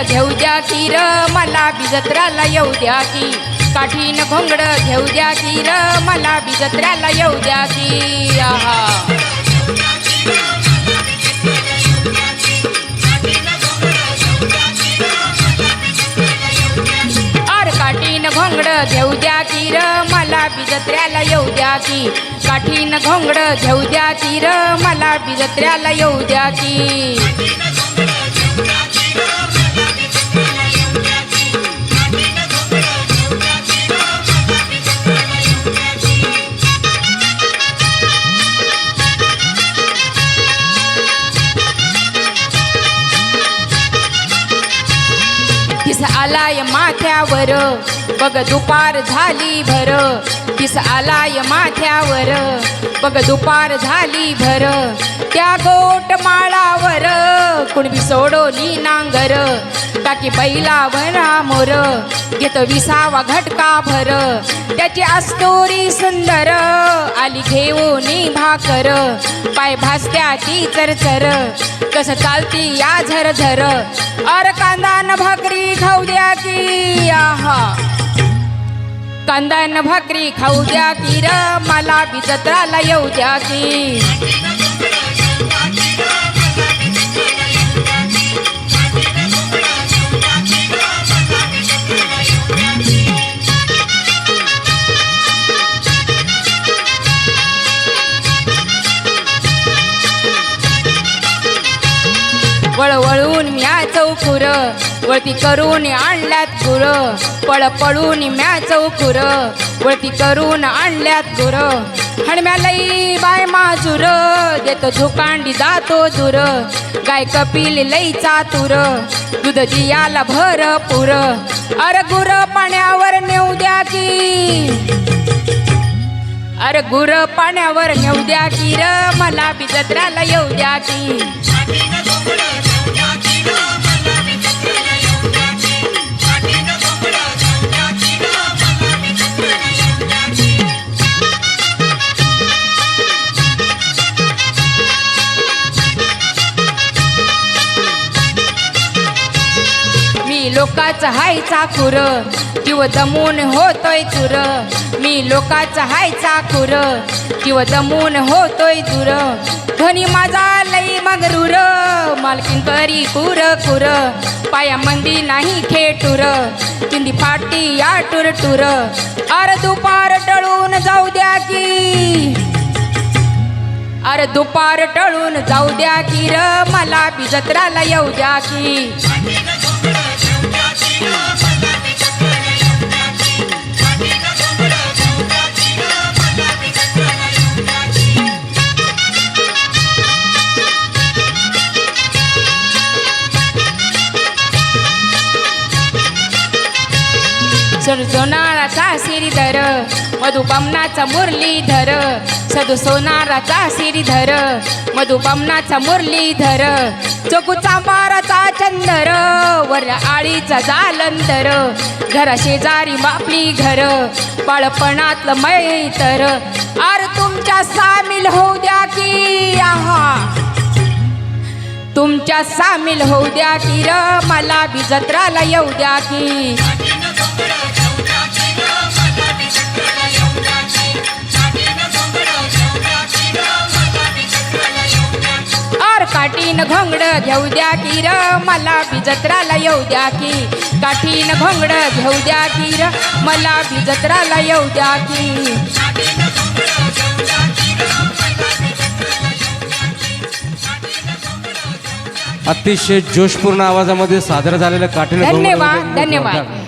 घेऊ द्या की र मला बी जत्राला येऊ द्या की काठीन घोंगड घेऊ द्या की र मला बी जत्राला येऊ द्या की आहा काठीन घोंगड घेऊ द्या की र मला बी जत्र्याला येऊ द्या की काठीन घोंगड घेऊ द्या की र मला बी जत्र्याला येऊ द्या की दिस आलाय माथ्यावर बघ दुपार झाली भर दिस आलाय माथ्यावर बघ दुपार झाली भर त्या गोट माळावर कुणबी सोडोनी नांगर टाकी बैलावर मोर घेत विसावा घटका भर त्याची अस्तोरी सुंदर आली घेऊनी भाकर पाय भासत्या ती चरचर कसं चालती या झरझर अर कांदा न भाकरी खाऊ द्या की आहा कांदा न भाकरी खाऊ द्या की र मला बी जत्राला येऊ द्या की वळवळून म्या चौखुर वळती करून आणल्यात गुर पळपळून म्या चौखुर वळती करून आणल्यात गुर हणम्या लई बाय माजूर देतो झुकांडी जातो दूर गाय कपिल लई चातुर दूध दियाला भरपूर अरे गुर पाण्यावर नेऊ द्या की अरे गुर पाण्यावर नेऊ द्या की र मला बी जत्राला येऊ द्या की लोकाचा हाय चाकूर जीव दमून होतोय चुर मी लोकाचा हाय चाकूर जीव दमून होतोय चुर धनी माझा लई मगरूर मालकीन करी कुर कुर पाया मंदी नाही खेटूर चिंदी फाटी या टूर टूर अरे दुपार टळून जाऊ द्या की अरे दुपार टळून जाऊ द्या की र मला बी जत्राला येऊ द्या की सदु सोनाराचा सिरीधर मधुपमनाचा मुरलीधर सदु सोनाराचा सिरीधर मधुपमनाचा मुरलीधर चोकू चांबाराचा चंदर वर आळीचा जालंधर घरा शेजारी बापली घर बाळपणातलं मैतर अर तुमच्या सामील होऊ द्या की आहा तुमच्या सामील होऊ द्या की र मला बी जत्राला येऊ द्या की काठीन घोंगड घेऊ द्या की र मला बी जत्राला येऊ द्या की काठीन घोंगड घेऊ द्या की र मला बी जत्राला येऊ द्या की अतिशय जोशपूर्ण आवाजामध्ये सादर झालेलं काठीन धन्यवाद धन्यवाद.